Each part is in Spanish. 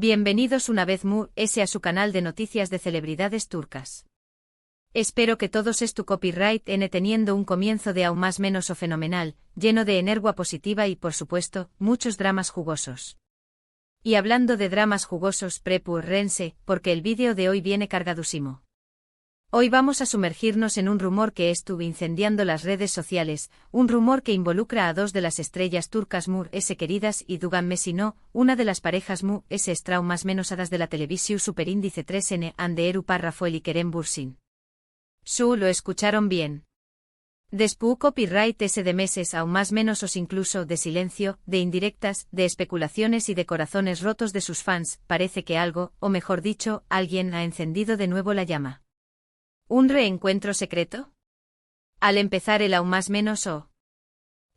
Bienvenidos una vez más a su canal de noticias de celebridades turcas. Espero que todos tu copyright teniendo un comienzo de aún más menos o fenomenal, lleno de energía positiva y por supuesto, muchos dramas jugosos. Y hablando de dramas jugosos, prepúrense, porque el vídeo de hoy viene cargadísimo. Hoy vamos a sumergirnos en un rumor que estuvo incendiando las redes sociales, un rumor que involucra a dos de las estrellas turcas queridas y Dugan Mesino, una de las parejas strau más menosadas de la televisión superíndice 3N ande Eru Rafael y Kerem Bürsin. Lo escucharon bien. Después copyright de meses aún más menos os incluso de silencio, de indirectas, de especulaciones y de corazones rotos de sus fans, parece que algo, o mejor dicho, alguien ha encendido de nuevo la llama. ¿Un reencuentro secreto? Al empezar el aún más menos o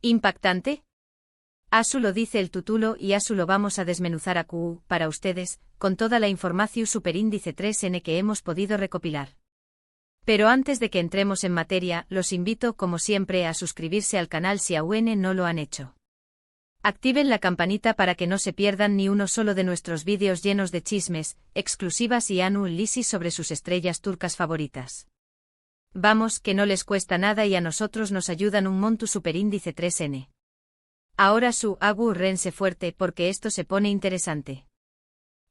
impactante. Asu lo dice el título y asu lo vamos a desmenuzar para ustedes, con toda la información superíndice 3N que hemos podido recopilar. Pero antes de que entremos en materia, los invito como siempre a suscribirse al canal si aún no lo han hecho. Activen la campanita para que no se pierdan ni uno solo de nuestros vídeos llenos de chismes, exclusivas y análisis sobre sus estrellas turcas favoritas. Vamos, que no les cuesta nada y a nosotros nos ayudan un montón superíndice 3N. Ahora rense fuerte porque esto se pone interesante.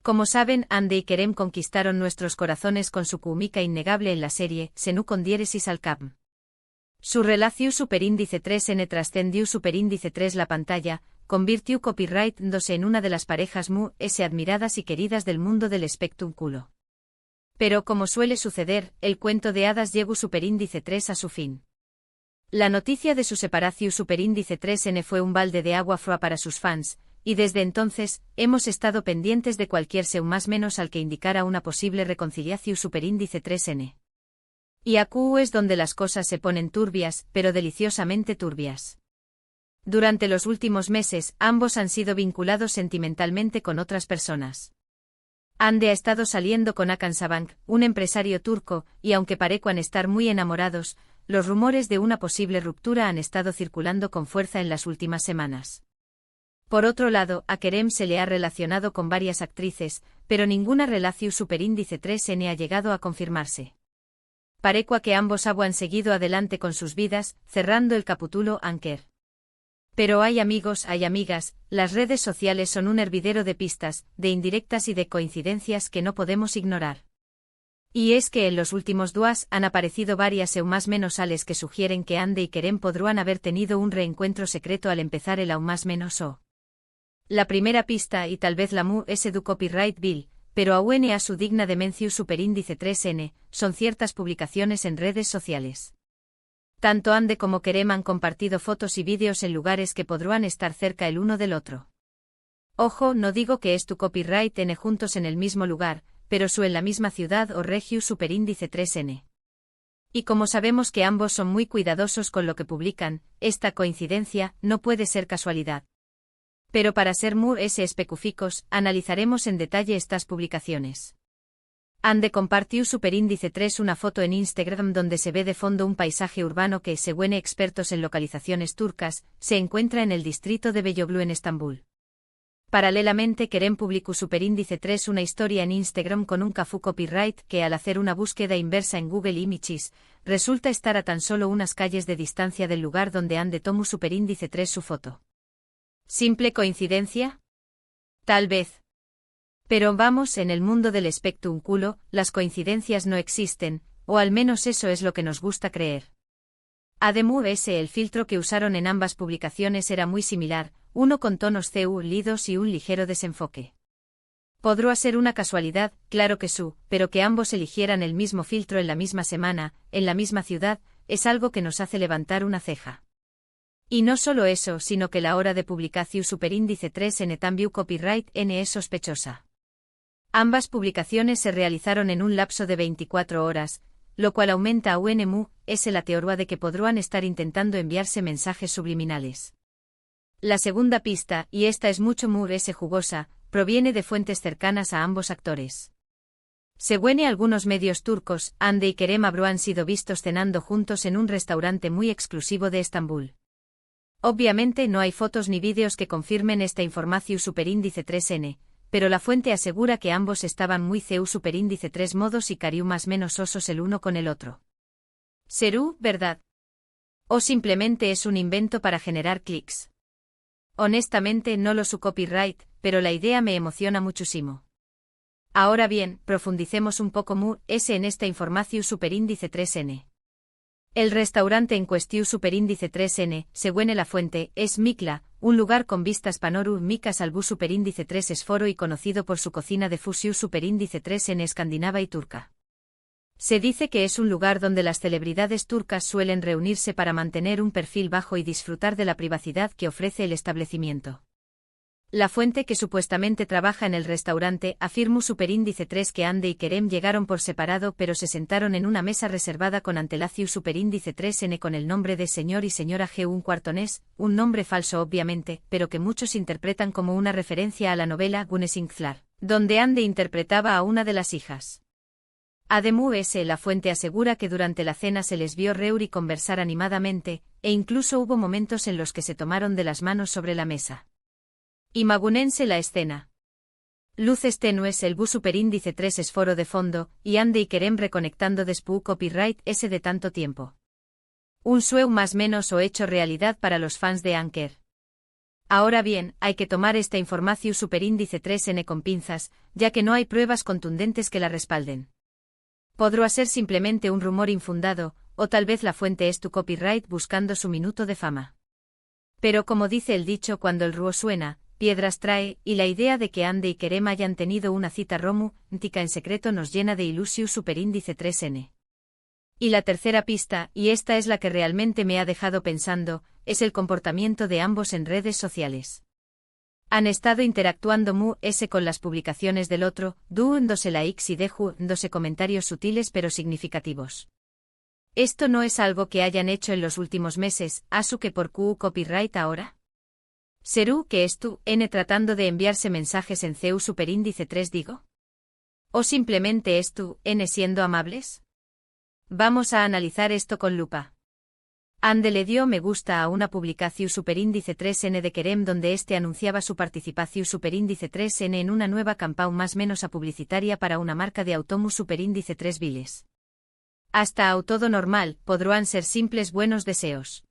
Como saben, Ande y Kerem conquistaron nuestros corazones con su química innegable en la serie, Senu con diéresis al cap. Su relación superíndice 3N trascendió superíndice 3 la pantalla, convirtió copyright en una de las parejas admiradas y queridas del mundo del espectáculo. Pero como suele suceder, el cuento de hadas llegó superíndice 3 a su fin. La noticia de su separación superíndice 3N fue un balde de agua fría para sus fans, y desde entonces, hemos estado pendientes de cualquier más menos al que indicara una posible reconciliación superíndice 3N. Y aquí es donde las cosas se ponen turbias, pero deliciosamente turbias. Durante los últimos meses, ambos han sido vinculados sentimentalmente con otras personas. Ande ha estado saliendo con Hakan Sabank, un empresario turco, y aunque parecen estar muy enamorados, los rumores de una posible ruptura han estado circulando con fuerza en las últimas semanas. Por otro lado, a Kerem se le ha relacionado con varias actrices, pero ninguna relación superíndice 3N ha llegado a confirmarse. Parece que ambos han seguido adelante con sus vidas, cerrando el capítulo Anker. Pero hay amigos, hay amigas, las redes sociales son un hervidero de pistas, de indirectas y de coincidencias que no podemos ignorar. Y es que en los últimos días han aparecido varias más menos sales que sugieren que Ande y Kerem podrían haber tenido un reencuentro secreto al empezar el aún más menos o. La primera pista y tal vez la du copyright bill, pero aún a su digna de mención superíndice 3N, son ciertas publicaciones en redes sociales. Tanto Ande como Kerem han compartido fotos y vídeos en lugares que podrán estar cerca el uno del otro. Ojo, no digo que tu copyright juntos en el mismo lugar, pero en la misma ciudad o regio superíndice 3N. Y como sabemos que ambos son muy cuidadosos con lo que publican, esta coincidencia no puede ser casualidad. Pero para ser específicos, analizaremos en detalle estas publicaciones. Ande compartió superíndice 3 una foto en Instagram donde se ve de fondo un paisaje urbano que, según expertos en localizaciones turcas, se encuentra en el distrito de Beyoglu en Estambul. Paralelamente Kerem publicó superíndice 3 una historia en Instagram con un cafú copyright que al hacer una búsqueda inversa en Google Images, resulta estar a tan solo unas calles de distancia del lugar donde Ande tomó superíndice 3 su foto. ¿Simple coincidencia? Tal vez. Pero vamos, en el mundo del espectáculo, las coincidencias no existen, o al menos eso es lo que nos gusta creer. Además, el filtro que usaron en ambas publicaciones era muy similar, uno con tonos lidos y un ligero desenfoque. Podría ser una casualidad, claro que pero que ambos eligieran el mismo filtro en la misma semana, en la misma ciudad, es algo que nos hace levantar una ceja. Y no solo eso, sino que la hora de publicación superíndice 3N también copyright N es sospechosa. Ambas publicaciones se realizaron en un lapso de 24 horas, lo cual aumenta aún la teoría de que podrían estar intentando enviarse mensajes subliminales. La segunda pista, y esta es mucho jugosa, proviene de fuentes cercanas a ambos actores. Según algunos medios turcos, Ande y Kerem habrían sido vistos cenando juntos en un restaurante muy exclusivo de Estambul. Obviamente no hay fotos ni vídeos que confirmen esta información superíndice 3N, pero la fuente asegura que ambos estaban muy CU superíndice 3 modos y cariu más menos osos el uno con el otro. ¿Serú, verdad? ¿O simplemente es un invento para generar clics? Honestamente no lo su copyright, pero la idea me emociona muchísimo. Ahora bien, profundicemos un poco en esta información superíndice 3N. El restaurante en cuestión superíndice 3N, según la fuente, es Mikla, un lugar con vistas panoru micas al bus superíndice 3 esforo y conocido por su cocina de fusión superíndice 3N escandinava y turca. Se dice que es un lugar donde las celebridades turcas suelen reunirse para mantener un perfil bajo y disfrutar de la privacidad que ofrece el establecimiento. La fuente que supuestamente trabaja en el restaurante afirmó superíndice 3 que Ande y Kerem llegaron por separado pero se sentaron en una mesa reservada con Antelaciu superíndice 3N con el nombre de señor y señora G. un cuartonés, un nombre falso obviamente, pero que muchos interpretan como una referencia a la novela Gunesingthlar, donde Ande interpretaba a una de las hijas. Además, la fuente asegura que durante la cena se les vio reír y conversar animadamente, e incluso hubo momentos en los que se tomaron de las manos sobre la mesa. Imagúnense la escena. Luces tenues, el bus superíndice 3 esforo de fondo, y Ande y Kerem reconectando después copyright ese de tanto tiempo. Un sueño más menos o hecho realidad para los fans de Anker. Ahora bien, hay que tomar esta información superíndice 3N con pinzas, ya que no hay pruebas contundentes que la respalden. Podrá ser simplemente un rumor infundado, o tal vez la fuente es tu copyright buscando su minuto de fama. Pero como dice el dicho, cuando el ruo suena, piedras trae, y la idea de que Ande y Kerem hayan tenido una cita romántica en secreto nos llena de ilusión superíndice 3N. Y la tercera pista, y esta es la que realmente me ha dejado pensando, es el comportamiento de ambos en redes sociales. Han estado interactuando con las publicaciones del otro, dándose likes y dándose comentarios sutiles pero significativos. Esto no es algo que hayan hecho en los últimos meses, ¿asu que por Q copyright ahora? ¿Serú que es tú, N tratando de enviarse mensajes en CU superíndice 3 digo? ¿O simplemente es tú, N siendo amables? Vamos a analizar esto con lupa. Ande le dio me gusta a una publicación superíndice 3N de Kerem donde este anunciaba su participación superíndice 3N en una nueva campaña más menos a publicitaria para una marca de autobús superíndice 3 viles. Hasta a todo normal, podrán ser simples buenos deseos.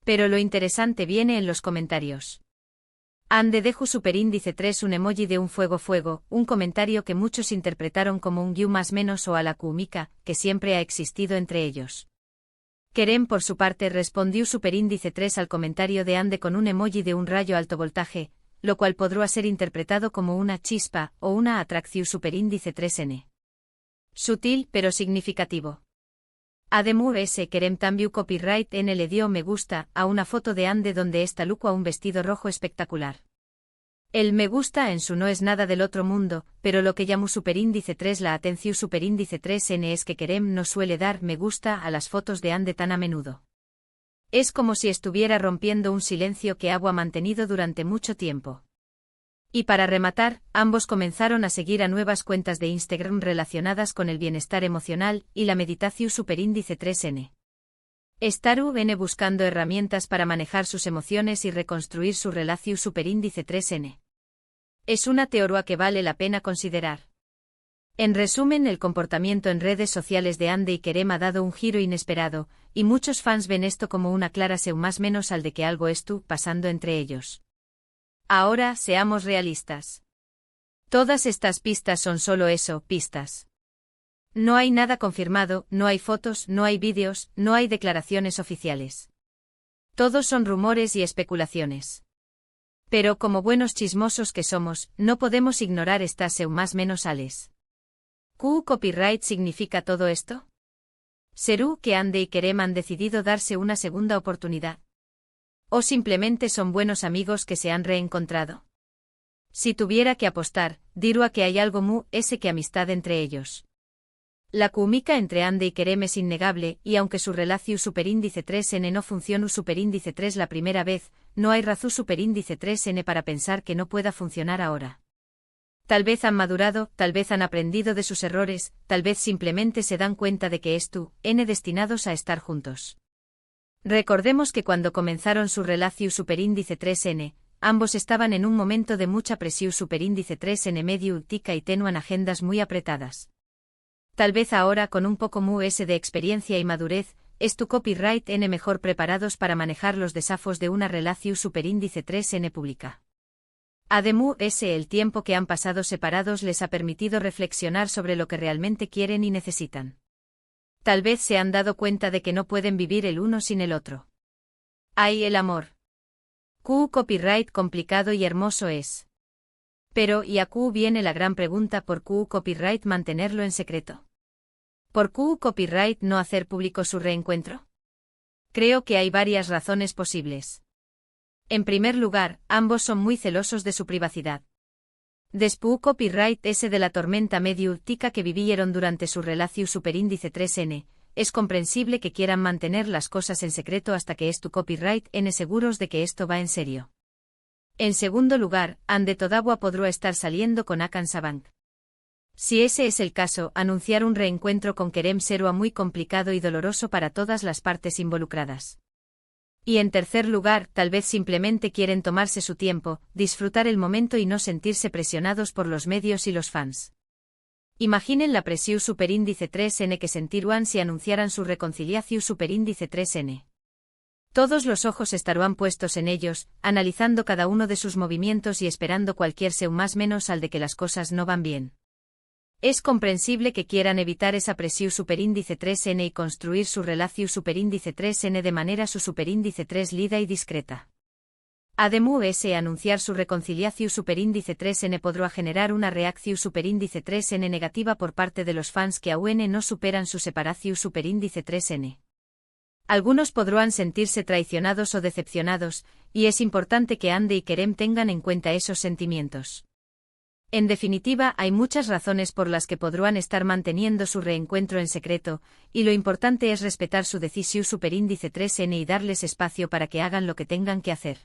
Pero lo interesante viene en los comentarios. Ande dejo superíndice 3 un emoji de un fuego, un comentario que muchos interpretaron como un guiu más menos o a la kumica, que siempre ha existido entre ellos. Kerem por su parte respondió superíndice 3 al comentario de Ande con un emoji de un rayo alto voltaje, lo cual podrá ser interpretado como una chispa o una atracción superíndice 3N. Sutil pero significativo. Además, Kerem también copyright N le dio me gusta a una foto de Ande donde está luco a un vestido rojo espectacular. El me gusta en su no es nada del otro mundo, pero lo que llamo superíndice 3 la atención superíndice 3N es que Kerem no suele dar me gusta a las fotos de Ande tan a menudo. Es como si estuviera rompiendo un silencio que Agua ha mantenido durante mucho tiempo. Y para rematar, ambos comenzaron a seguir a nuevas cuentas de Instagram relacionadas con el bienestar emocional y la meditación superíndice 3N. Estaru N buscando herramientas para manejar sus emociones y reconstruir su relación superíndice 3N. Es una teoría que vale la pena considerar. En resumen, el comportamiento en redes sociales de Ande y Kerem ha dado un giro inesperado, y muchos fans ven esto como una clara señal más menos al de que algo estuvo pasando entre ellos. Ahora, seamos realistas. Todas estas pistas son solo eso, pistas. No hay nada confirmado, no hay fotos, no hay vídeos, no hay declaraciones oficiales. Todos son rumores y especulaciones. Pero como buenos chismosos que somos, no podemos ignorar estas más menos ales. ¿Q copyright significa todo esto? ¿Serú que Ande y Kerem han decidido darse una segunda oportunidad? ¿O simplemente son buenos amigos que se han reencontrado? Si tuviera que apostar, diría que hay algo que amistad entre ellos. La química entre Ande y Kerem es innegable, y aunque su relación superíndice 3N no funcionó superíndice 3 la primera vez, no hay razón superíndice 3N para pensar que no pueda funcionar ahora. Tal vez han madurado, tal vez han aprendido de sus errores, tal vez simplemente se dan cuenta de que N destinados a estar juntos. Recordemos que cuando comenzaron su relación superíndice 3N, ambos estaban en un momento de mucha presión superíndice 3N medio tica y tenuan agendas muy apretadas. Tal vez ahora con un poco más de experiencia y madurez, es tu copyright N mejor preparados para manejar los desafíos de una relación superíndice 3N pública. Además, el tiempo que han pasado separados les ha permitido reflexionar sobre lo que realmente quieren y necesitan. Tal vez se han dado cuenta de que no pueden vivir el uno sin el otro. ¡Ay, el amor! Copyright complicado y hermoso es. Pero, y aquí viene la gran pregunta: ¿por qué copyright mantenerlo en secreto? ¿Por qué copyright no hacer público su reencuentro? Creo que hay varias razones posibles. En primer lugar, ambos son muy celosos de su privacidad. Después copyright ese de la tormenta medio tica que vivieron durante su relación superíndice 3N, es comprensible que quieran mantener las cosas en secreto hasta que es tu copyright N seguros de que esto va en serio. En segundo lugar, Ande Todagua podrá estar saliendo con Akan Sabank. Si ese es el caso, anunciar un reencuentro con Kerem será muy complicado y doloroso para todas las partes involucradas. Y en tercer lugar, tal vez simplemente quieren tomarse su tiempo, disfrutar el momento y no sentirse presionados por los medios y los fans. Imaginen la presión superíndice 3N que sentirían si anunciaran su reconciliación superíndice 3N. Todos los ojos estarán puestos en ellos, analizando cada uno de sus movimientos y esperando cualquier seu más menos al de que las cosas no van bien. Es comprensible que quieran evitar esa presión superíndice 3N y construir su relación superíndice 3N de manera su superíndice 3 lida y discreta. Además, anunciar su reconciliación superíndice 3N podrá generar una reacción superíndice 3N negativa por parte de los fans que aún no superan su separación superíndice 3N. Algunos podrán sentirse traicionados o decepcionados, y es importante que Ande y Kerem tengan en cuenta esos sentimientos. En definitiva, hay muchas razones por las que podrán estar manteniendo su reencuentro en secreto, y lo importante es respetar su decisión superíndice 3N y darles espacio para que hagan lo que tengan que hacer.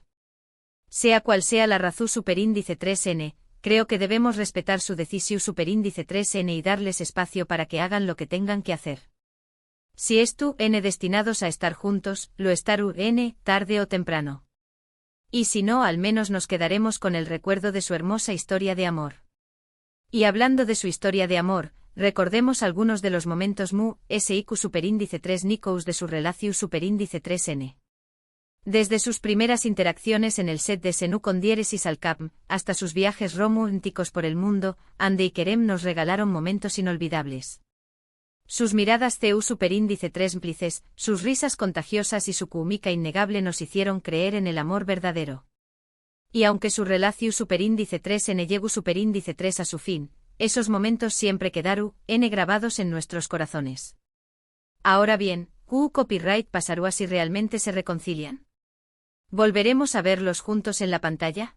Sea cual sea la razón superíndice 3N, creo que debemos respetar su decisión superíndice 3N y darles espacio para que hagan lo que tengan que hacer. Si es tu N destinados a estar juntos, lo estarú N, tarde o temprano. Y si no, al menos nos quedaremos con el recuerdo de su hermosa historia de amor. Y hablando de su historia de amor, recordemos algunos de los momentos SIQ superíndice 3 Nikous de su relación superíndice 3N. Desde sus primeras interacciones en el set de Senú con Diéresis al Cap, hasta sus viajes románticos por el mundo, Ande y Kerem nos regalaron momentos inolvidables. Sus miradas CU superíndice 3 cómplices, sus risas contagiosas y su química innegable nos hicieron creer en el amor verdadero. Y aunque su relación superíndice 3N llegó superíndice 3 a su fin, esos momentos siempre quedaron grabados en nuestros corazones. Ahora bien, ¿qué copyright pasará si realmente se reconcilian? ¿Volveremos a verlos juntos en la pantalla?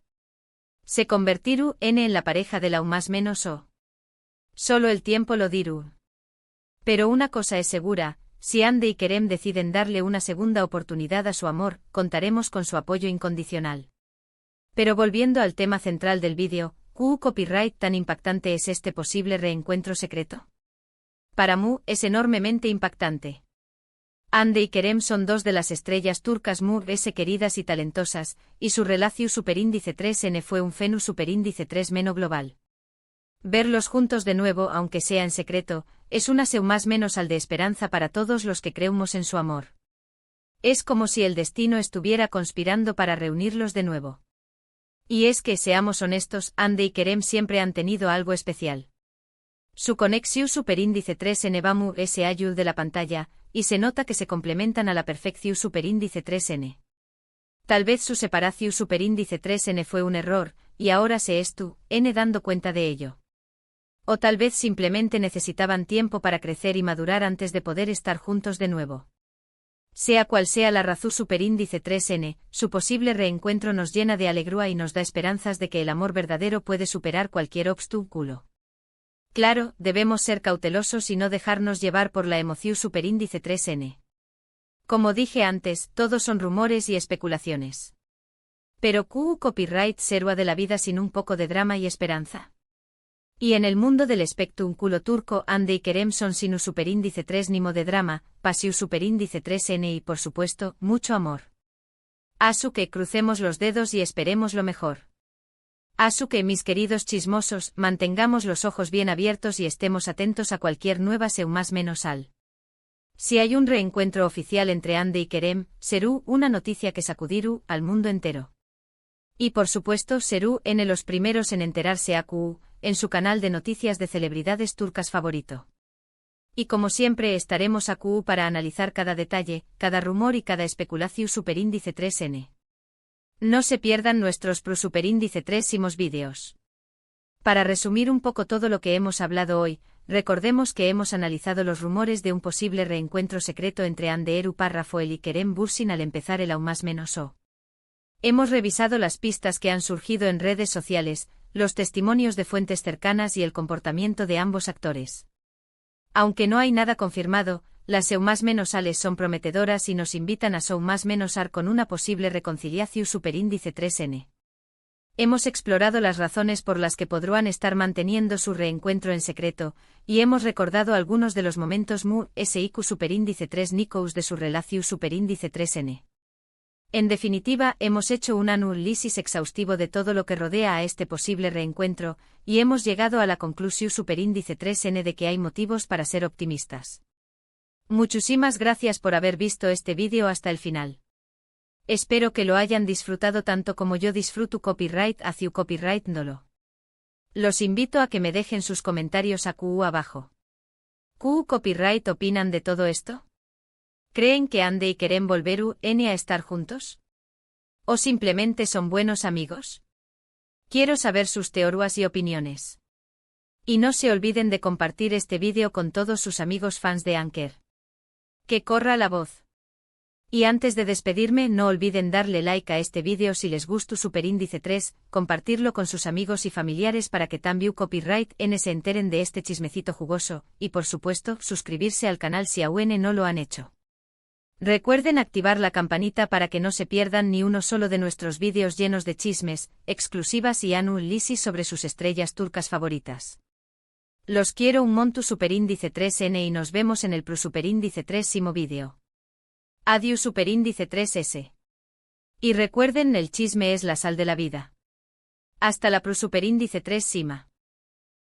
¿Se convertirá en la pareja de la o más menos o? Solo el tiempo lo dirá. Pero una cosa es segura, si Ande y Kerem deciden darle una segunda oportunidad a su amor, contaremos con su apoyo incondicional. Pero volviendo al tema central del vídeo, ¿qué copyright tan impactante es este posible reencuentro secreto? Para mí, es enormemente impactante. Ande y Kerem son dos de las estrellas turcas queridas y talentosas, y su relación superíndice 3N fue un fenú superíndice 3 meno global. Verlos juntos de nuevo, aunque sea en secreto, es una seu más menos al de esperanza para todos los que creemos en su amor. Es como si el destino estuviera conspirando para reunirlos de nuevo. Y es que, seamos honestos, Ande y Kerem siempre han tenido algo especial. Su conexión superíndice 3N va ayud de la pantalla, y se nota que se complementan a la perfección superíndice 3N. Tal vez su separación superíndice 3N fue un error, y ahora se es tú, N dando cuenta de ello. O tal vez simplemente necesitaban tiempo para crecer y madurar antes de poder estar juntos de nuevo. Sea cual sea la razón superíndice 3N, su posible reencuentro nos llena de alegría y nos da esperanzas de que el amor verdadero puede superar cualquier obstáculo. Claro, debemos ser cautelosos y no dejarnos llevar por la emoción superíndice 3N. Como dije antes, todos son rumores y especulaciones. Pero ¿qué copyright será de la vida sin un poco de drama y esperanza? Y en el mundo del espectáculo turco, Ande y Kerem son sin un superíndice 3 nimo de drama, pasiu superíndice 3N y por supuesto, mucho amor. Asuke, crucemos los dedos y esperemos lo mejor. Asuke, mis queridos chismosos, mantengamos los ojos bien abiertos y estemos atentos a cualquier nueva _al. Si hay un reencuentro oficial entre Ande y Kerem, será una noticia que sacudirá al mundo entero. Y por supuesto serán los primeros en enterarse en su canal de noticias de celebridades turcas favorito. Y como siempre estaremos para analizar cada detalle, cada rumor y cada especulación superíndice 3N. No se pierdan nuestros superíndice 3 vídeos. Para resumir un poco todo lo que hemos hablado hoy, recordemos que hemos analizado los rumores de un posible reencuentro secreto entre Hande Erçel y Kerem Bürsin al empezar el _o. Hemos revisado las pistas que han surgido en redes sociales, los testimonios de fuentes cercanas y el comportamiento de ambos actores. Aunque no hay nada confirmado, las _ales son prometedoras y nos invitan a _ar con una posible reconciliación superíndice 3N. Hemos explorado las razones por las que podrán estar manteniendo su reencuentro en secreto, y hemos recordado algunos de los momentos SIQ superíndice 3 Nikous de su relación superíndice 3N. En definitiva, hemos hecho un análisis exhaustivo de todo lo que rodea a este posible reencuentro, y hemos llegado a la conclusión superíndice 3N de que hay motivos para ser optimistas. Muchísimas gracias por haber visto este vídeo hasta el final. Espero que lo hayan disfrutado tanto como yo disfruto copyright hacia copyright Ndolo. Los invito a que me dejen sus comentarios abajo. ¿Qué copyright opinan de todo esto? ¿Creen que Ande y Kerem volverán a estar juntos? ¿O simplemente son buenos amigos? Quiero saber sus teorías y opiniones. Y no se olviden de compartir este vídeo con todos sus amigos fans de Anker. Que corra la voz. Y antes de despedirme, no olviden darle like a este vídeo si les gusta superíndice 3, compartirlo con sus amigos y familiares para que también copyright se enteren de este chismecito jugoso, y por supuesto, suscribirse al canal si aún no lo han hecho. Recuerden activar la campanita para que no se pierdan ni uno solo de nuestros vídeos llenos de chismes, exclusivas y análisis sobre sus estrellas turcas favoritas. Los quiero un monto superíndice 3N y nos vemos en el superíndice 3 vídeo. Adiós superíndice 3S. Y recuerden, el chisme es la sal de la vida. Hasta la superíndice 3 Sima.